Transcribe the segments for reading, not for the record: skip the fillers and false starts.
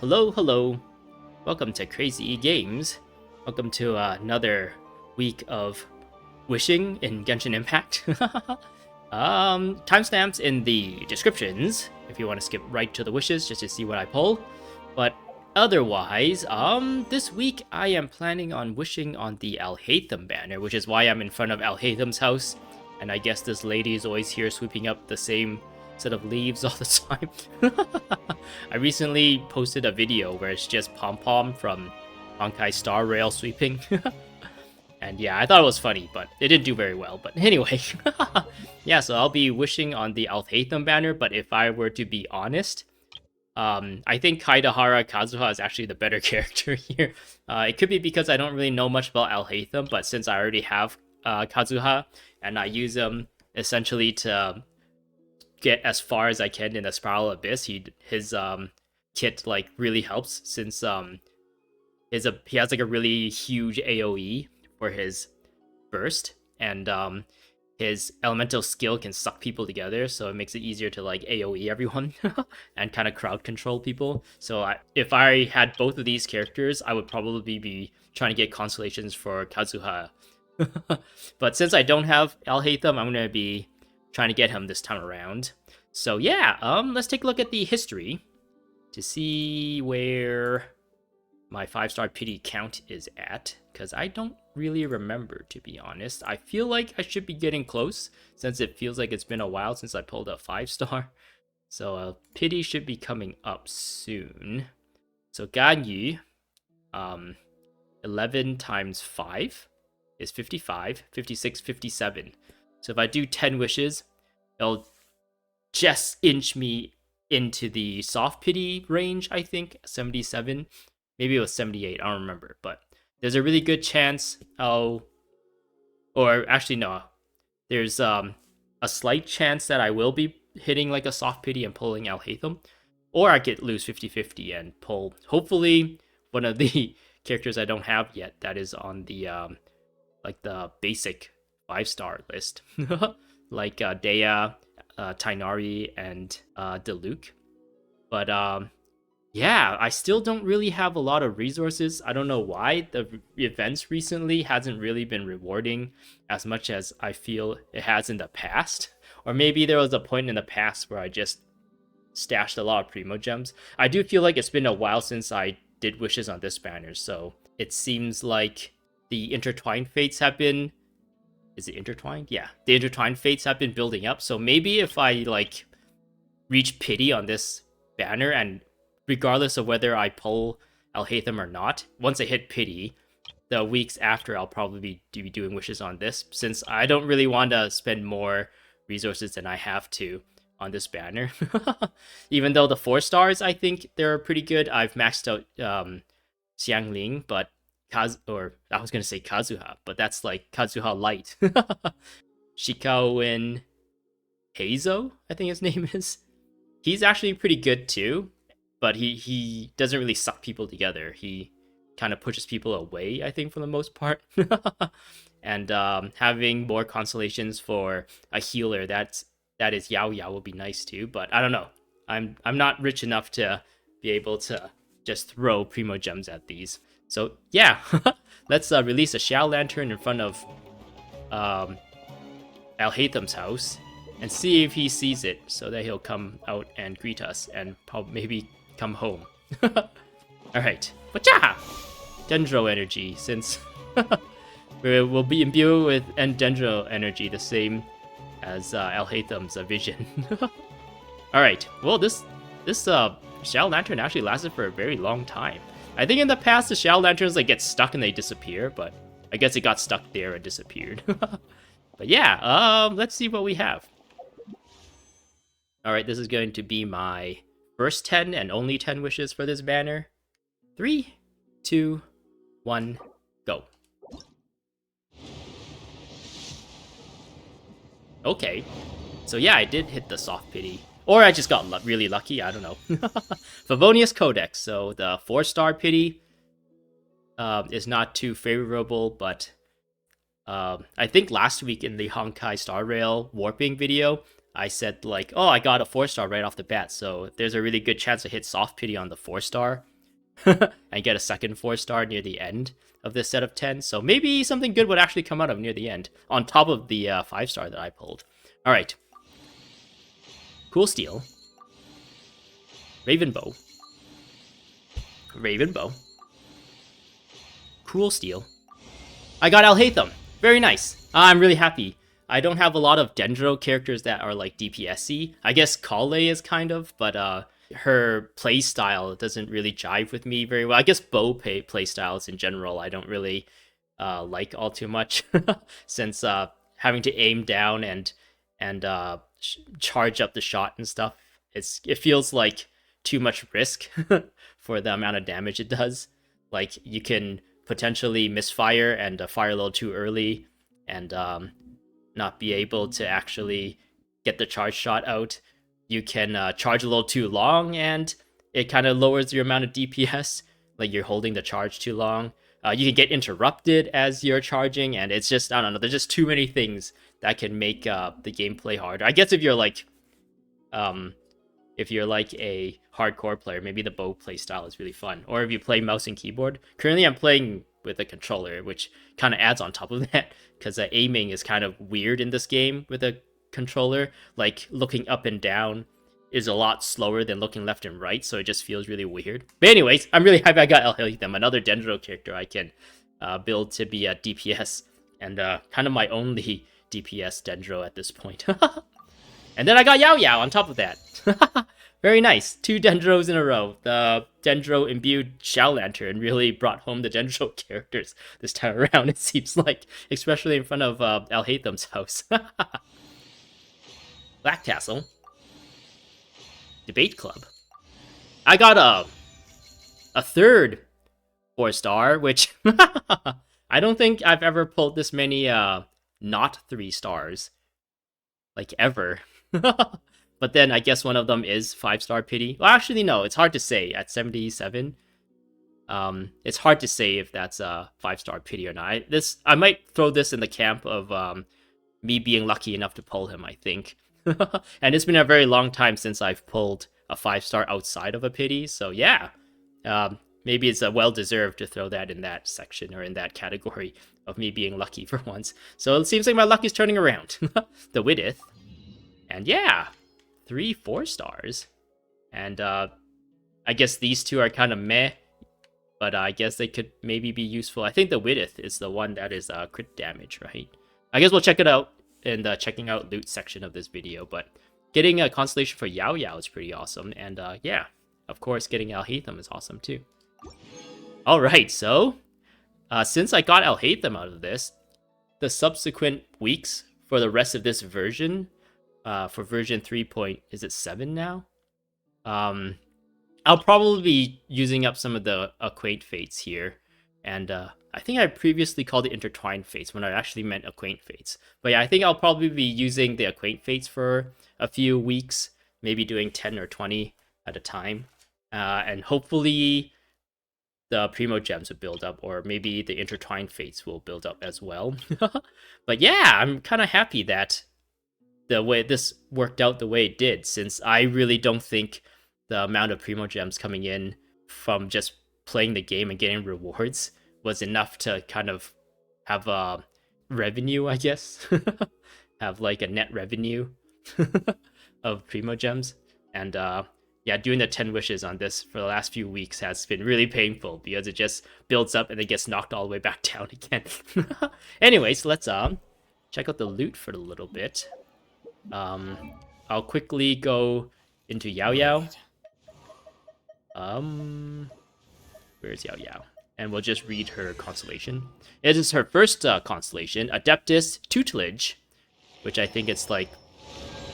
Hello, hello. Welcome to Crazy Games. Welcome to another week of wishing in Genshin Impact. Timestamps in the descriptions if you want to skip right to the wishes just to see what I pull. But otherwise, this week I am planning on wishing on the Alhaitham banner, which is why I'm in front of Alhaitham's house. And I guess this lady is always here sweeping up the same set of leaves all the time. I recently posted a video where it's just Pom Pom from Honkai Star Rail sweeping. And yeah, I thought it was funny, but it didn't do very well. But anyway, yeah, so I'll be wishing on the Alhaitham banner, but if I were to be honest, I think Kaidahara Kazuha is actually the better character here. It could be because I don't really know much about Alhaitham, but since I already have Kazuha, and I use him essentially to get as far as I can in the Spiral Abyss, his kit like really helps since he has like a really huge AoE for his burst, and his elemental skill can suck people together, so it makes it easier to like AoE everyone and kind of crowd control people. So if I had both of these characters, I would probably be trying to get constellations for Kazuha. But since I don't have Alhaitham, I'm gonna be trying to get him this time around. So yeah, let's take a look at the history to see where my 5-star pity count is at, because I don't really remember, to be honest. I feel like I should be getting close, since it feels like it's been a while since I pulled a 5-star. So pity should be coming up soon. So Ganyu, 11 times 5 is 55, 56, 57. So if I do 10 wishes, it'll just inch me into the soft pity range, I think, 77. Maybe it was 78, I don't remember. But there's a really good chance or actually no, there's a slight chance that I will be hitting like a soft pity and pulling Alhaitham. Or I could lose 50-50 and pull, hopefully, one of the characters I don't have yet that is on the like the basic 5-star list, like Dea, Tainari, and Diluc. But yeah, I still don't really have a lot of resources. I don't know why the events recently hasn't really been rewarding as much as I feel it has in the past. Or maybe there was a point in the past where I just stashed a lot of Primo Gems. I do feel like it's been a while since I did wishes on this banner, so it seems like the intertwined fates have been... Is it intertwined? Yeah, the intertwined fates have been building up. So maybe if I like reach pity on this banner, and regardless of whether I pull Alhaitham or not, once I hit pity, the weeks after I'll probably be doing wishes on this, since I don't really want to spend more resources than I have to on this banner. Even though the 4 stars, I think they're pretty good. I've maxed out Xiangling, but I was gonna say Kazuha, but that's like Kazuha Light. Shikaoin Heizo, I think his name is. He's actually pretty good too, but he doesn't really suck people together. He kind of pushes people away, I think, for the most part. And having more constellations for a healer that is Yao Yao would be nice too. But I don't know. I'm not rich enough to be able to just throw Primo Gems at these. So yeah, let's release a Shao Lantern in front of Alhaitham's house and see if he sees it, so that he'll come out and greet us and probably maybe come home. Alright, Wacha! Dendro energy, since we'll be imbued with Dendro energy, the same as Alhaitham's vision. Alright, well this Shao Lantern actually lasted for a very long time. I think in the past the Shao Lanterns like get stuck and they disappear, but I guess it got stuck there and disappeared. But yeah, let's see what we have. Alright, this is going to be my first 10 and only 10 wishes for this banner. 3, 2, 1, go. Okay, so yeah, I did hit the soft pity. Or I just got really lucky, I don't know. Favonius Codex, so the 4-star pity is not too favorable, but I think last week in the Honkai Star Rail warping video, I said like, oh, I got a 4-star right off the bat, so there's a really good chance I hit soft pity on the 4-star. and get a second 4-star near the end of this set of 10. So maybe something good would actually come out of near the end, on top of the 5-star that I pulled. All right. Cool Steel. Raven Bow. Raven Bow. Cool Steel. I got Alhaitham. Very nice. I'm really happy. I don't have a lot of Dendro characters that are like DPS-y. I guess Kale is kind of, but her playstyle doesn't really jive with me very well. I guess bow playstyles in general I don't really like all too much, since having to aim down and charge up the shot and stuff, it feels like too much risk for the amount of damage it does. Like, you can potentially misfire and fire a little too early and not be able to actually get the charge shot out. You can charge a little too long and it kind of lowers your amount of DPS, like you're holding the charge too long. You can get interrupted as you're charging, and it's just, I don't know, there's just too many things that can make the gameplay harder. I guess if you're like a hardcore player, maybe the bow play style is really fun. Or if you play mouse and keyboard. Currently I'm playing with a controller, which kind of adds on top of that, because aiming is kind of weird in this game with a controller. Like, looking up and down is a lot slower than looking left and right, so it just feels really weird. But anyways, I'm really happy I got Alhaitham, another Dendro character I can build to be a DPS, and kind of my only DPS Dendro at this point. And then I got Yao Yao on top of that. Very nice. 2 Dendros in a row. The Dendro imbued Shao Lantern really brought home the Dendro characters this time around, it seems like. Especially in front of Alhaitham's house. Black Castle. Debate Club. I got a third 4-star, which I don't think I've ever pulled this many not 3 stars. Like, ever. But then I guess one of them is 5-star pity. Well, actually, no, it's hard to say. At 77, it's hard to say if that's a 5-star pity or not. I might throw this in the camp of me being lucky enough to pull him, I think. And it's been a very long time since I've pulled a 5-star outside of a pity, so yeah. Maybe it's well-deserved to throw that in that section, or in that category of me being lucky for once. So it seems like my luck is turning around. The Widith. And yeah, 3 4-stars. And I guess these two are kind of meh, but I guess they could maybe be useful. I think the Widith is the one that is crit damage, right? I guess we'll check it out in the checking out loot section of this video, but getting a constellation for Yao Yao is pretty awesome, and yeah, of course, getting Alhaitham is awesome too. Alright, so since I got Alhaitham out of this, the subsequent weeks for the rest of this version, for version 3.7 now? I'll probably be using up some of the Acquaint Fates here, and I think I previously called it Intertwined Fates when I actually meant Acquaint Fates. But yeah, I think I'll probably be using the Acquaint Fates for a few weeks, maybe doing 10 or 20 at a time, and hopefully the Primo Gems will build up, or maybe the Intertwined Fates will build up as well. But yeah, I'm kind of happy that the way this worked out the way it did, since I really don't think the amount of Primo Gems coming in from just playing the game and getting rewards was enough to kind of have a revenue, I guess. Have like a net revenue of Primo Gems. And yeah, doing the 10 wishes on this for the last few weeks has been really painful, because it just builds up and then gets knocked all the way back down again. Anyways, let's check out the loot for a little bit. I'll quickly go into Yao Yao. Where's Yao Yao? And we'll just read her constellation. It is her first constellation, Adeptus Tutelage, which I think it's like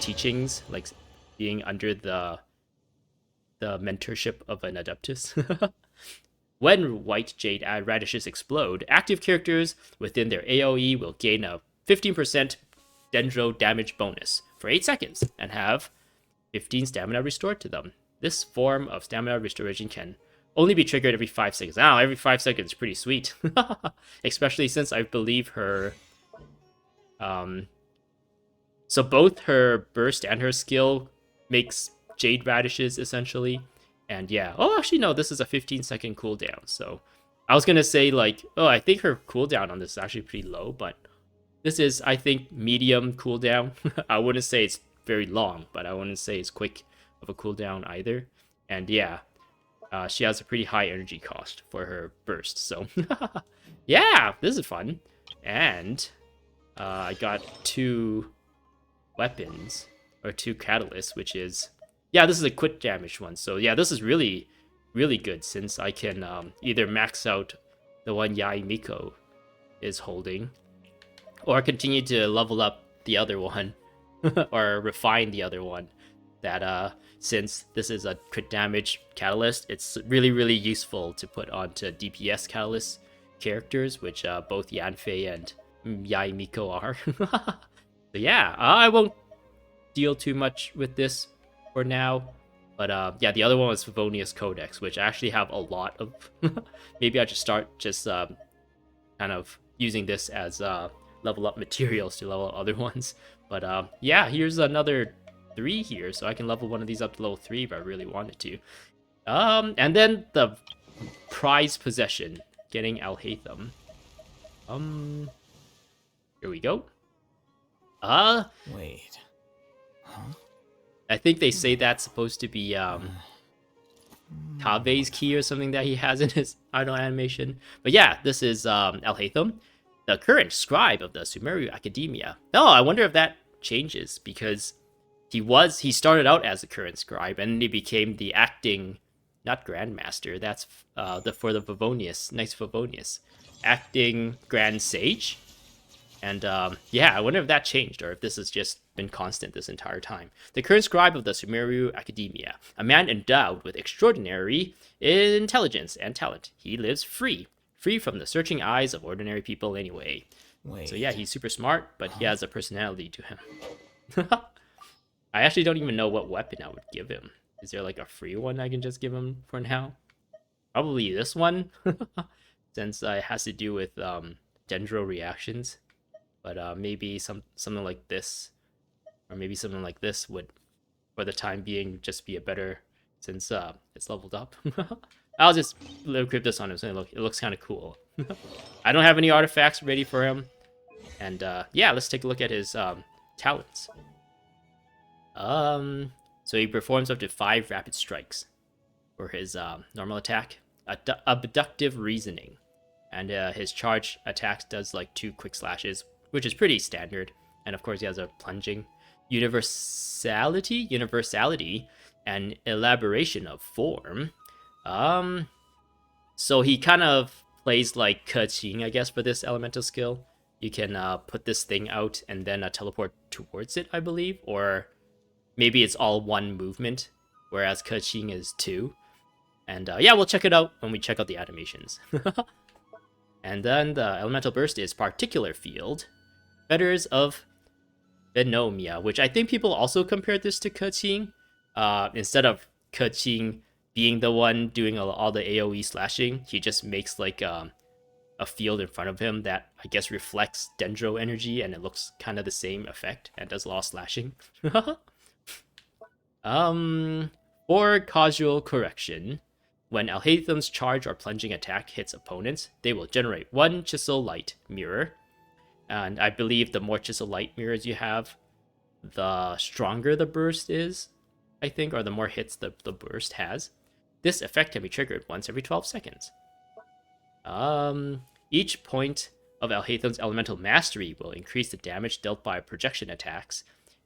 teachings, like being under the mentorship of an Adeptus. When white jade radishes explode, active characters within their AoE will gain a 15% Dendro damage bonus for 8 seconds and have 15 stamina restored to them. This form of stamina restoration can only be triggered every 5 seconds. Now, every 5 seconds is pretty sweet. Especially since I believe her... So both her burst and her skill makes jade radishes, essentially. And yeah, oh, actually, no, this is a 15-second cooldown. So I was going to say, like, oh, I think her cooldown on this is actually pretty low, but this is, I think, medium cooldown. I wouldn't say it's very long, but I wouldn't say it's quick of a cooldown either. And yeah, she has a pretty high energy cost for her burst. So yeah, this is fun. And I got 2 weapons, or 2 catalysts, which is, yeah, this is a quick damage one. So yeah, this is really, really good since I can either max out the one Yai Miko is holding, or continue to level up the other one, or refine the other one. That since this is a crit damage catalyst, it's really, really useful to put onto DPS catalyst characters, which both Yanfei and Yai Miko are. So yeah, I won't deal too much with this for now. But yeah, the other one was Favonius Codex, which I actually have a lot of. Maybe I should start just kind of using this as level up materials to level up other ones. But yeah, here's another 3 here, so I can level one of these up to level 3 if I really wanted to. And then the prize possession, getting Alhaitham. Here we go. Wait. Huh? I think they say that's supposed to be Kave's key or something that he has in his idle animation. But yeah, this is Alhaitham, the current scribe of the Sumeru Academia. Oh, I wonder if that changes, because he started out as the current scribe, and then he became the acting, not grandmaster, that's for the Favonius, Knights Favonius, acting grand sage. And yeah, I wonder if that changed, or if this has just been constant this entire time. The current scribe of the Sumeru Academia, a man endowed with extraordinary intelligence and talent. He lives free from the searching eyes of ordinary people anyway. Wait. So yeah, he's super smart, but he has a personality to him. I actually don't even know what weapon I would give him. Is there like a free one I can just give him for now? Probably this one, since it has to do with dendro reactions. But maybe something like this, or maybe something like this would, for the time being, just be a better, since it's leveled up. I'll just equip this on him, so it looks kind of cool. I don't have any artifacts ready for him. And yeah, let's take a look at his talents. So he performs up to 5 rapid strikes for his normal attack, abductive reasoning, and his charge attacks does like 2 quick slashes, which is pretty standard. And of course, he has a plunging, universality, and elaboration of form. So he kind of plays like Keqing, I guess, for this elemental skill. You can put this thing out and then teleport towards it, I believe, or maybe it's all one movement, whereas Keqing is 2. And yeah, we'll check it out when we check out the animations. And then the elemental burst is particular field, fetters of Venomia, which I think people also compared this to Keqing. Instead of Keqing being the one doing all the AoE slashing, he just makes like a field in front of him that I guess reflects dendro energy, and it looks kind of the same effect and does a lot of slashing. For causal correction, when Alhaitham's charge or plunging attack hits opponents, they will generate 1 chisel light mirror. And I believe the more chisel light mirrors you have, the stronger the burst is, I think, or the more hits the burst has. This effect can be triggered once every 12 seconds. Each point of Alhaitham's elemental mastery will increase the damage dealt by projection attacks,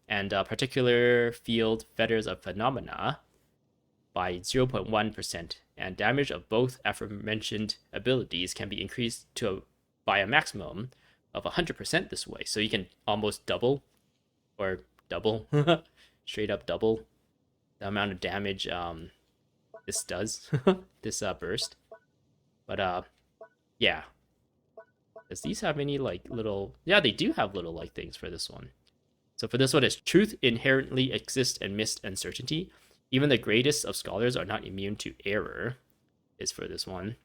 and particular field fetters of phenomena by 0.1%, and damage of both aforementioned abilities can be increased by a maximum of 100% this way. So you can almost double, straight up double the amount of damage this does, this burst. But yeah. Does these have any like little... Yeah, they do have little like things for this one. So for this one, is truth inherently exists amidst uncertainty. Even the greatest of scholars are not immune to error, is for this one.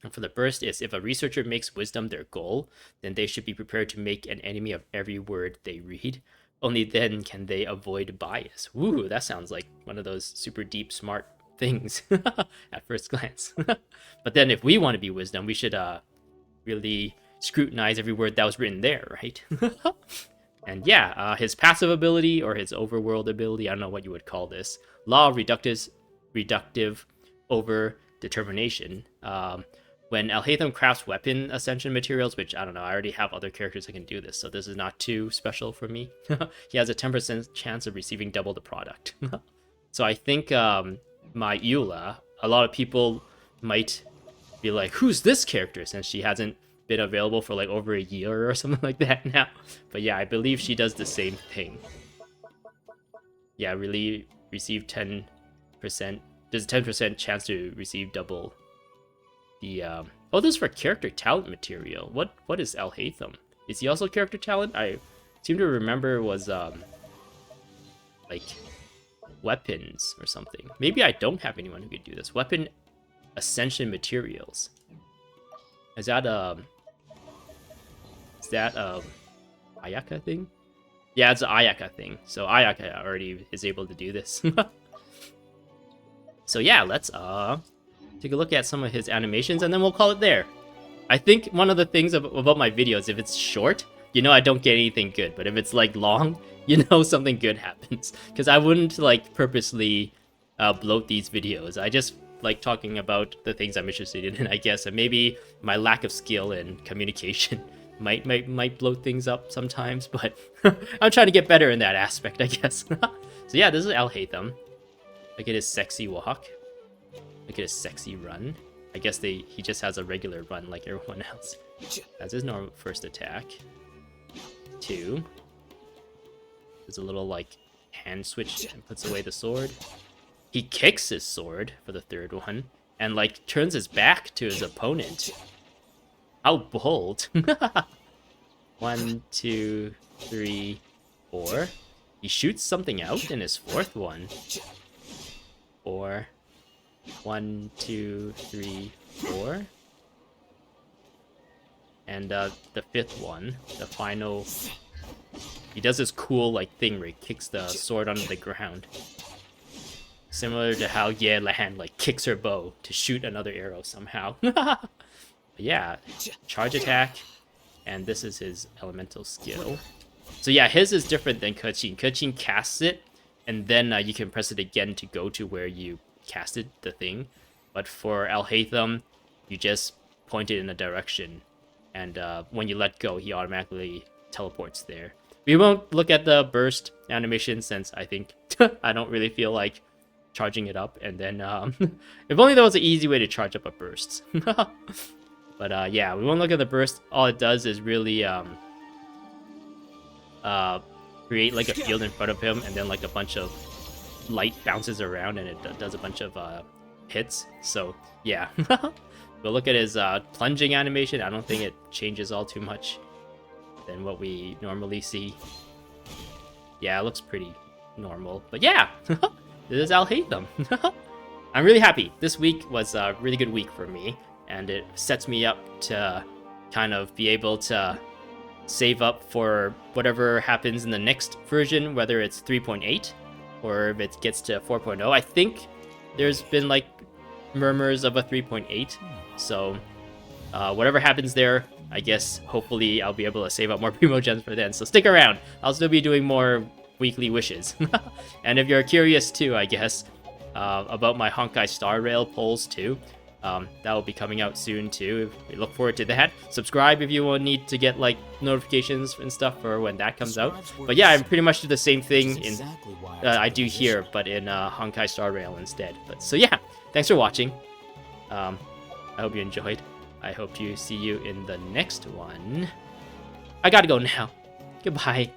And for the burst is, if a researcher makes wisdom their goal, then they should be prepared to make an enemy of every word they read. Only then can they avoid bias. Woo, that sounds like one of those super deep, smart things at first glance. But then if we want to be wisdom, we should really scrutinize every word that was written there, right? And yeah, his passive ability or his overworld ability, I don't know what you would call this. Law reductive over determination. When Alhaitham crafts weapon ascension materials, which I don't know, I already have other characters that can do this, so this is not too special for me. He has a 10% chance of receiving double the product. So I think my Eula, a lot of people might be like, who's this character, since she hasn't been available for like over a year or something like that now. But yeah, I believe she does the same thing. Yeah, really receive 10%. There's a 10% chance to receive double the oh, this is for character talent material. What is Alhaitham? Is he also character talent? I seem to remember it was like weapons or something. Maybe I don't have anyone who could do this. Weapon ascension materials. Is that Ayaka thing? Yeah, it's an Ayaka thing. So Ayaka already is able to do this. So yeah, let's take a look at some of his animations and then we'll call it there. I think one of the things about my videos, if it's short, you know I don't get anything good. But if it's like long, you know something good happens. Because I wouldn't like purposely bloat these videos. I just like talking about the things I'm interested in, I guess. And maybe my lack of skill in communication might bloat things up sometimes. But I'm trying to get better in that aspect, I guess. So yeah, this is Alhaitham. Look at his sexy walk. Look at his sexy run. I guess he just has a regular run like everyone else. That's his normal first attack. 2. There's a little like hand switch and puts away the sword. He kicks his sword for the 3rd one and like turns his back to his opponent. How bold. 1, 2, 3, 4. He shoots something out in his 4th one. 4. 1, 2, 3, 4. And the 5th one, the final, he does this cool like thing where he kicks the sword onto the ground. Similar to how Yelan like kicks her bow to shoot another arrow somehow. But yeah, charge attack, and this is his elemental skill. So yeah, his is different than Kachin. Kachin casts it, and then you can press it again to go to where you casted the thing. But for Alhaitham, you just point it in a direction, and when you let go, he automatically teleports there. We won't look at the burst animation since I think I don't really feel like charging it up. And then if only there was an easy way to charge up a burst. But yeah, we won't look at the burst. All it does is really create like a field in front of him, and then like a bunch of light bounces around, and it does a bunch of hits. So yeah. We'll look at his plunging animation. I don't think it changes all too much than what we normally see. Yeah, it looks pretty normal. But yeah, this is Alhaitham. I'm really happy. This week was a really good week for me, and it sets me up to kind of be able to save up for whatever happens in the next version, whether it's 3.8 or if it gets to 4.0. I think there's been like murmurs of a 3.8, so whatever happens there, I guess hopefully I'll be able to save up more Primogems for then. So stick around, I'll still be doing more weekly wishes. And if you're curious too, I guess, about my Honkai Star Rail polls too, that will be coming out soon too. We look forward to that. Subscribe if you will need to get like notifications and stuff for when that comes out. But yeah, I pretty much do the same thing in I do here, but in Honkai Star Rail instead. But so yeah, thanks for watching. I hope you enjoyed. I hope to see you in the next one. I gotta go now. Goodbye.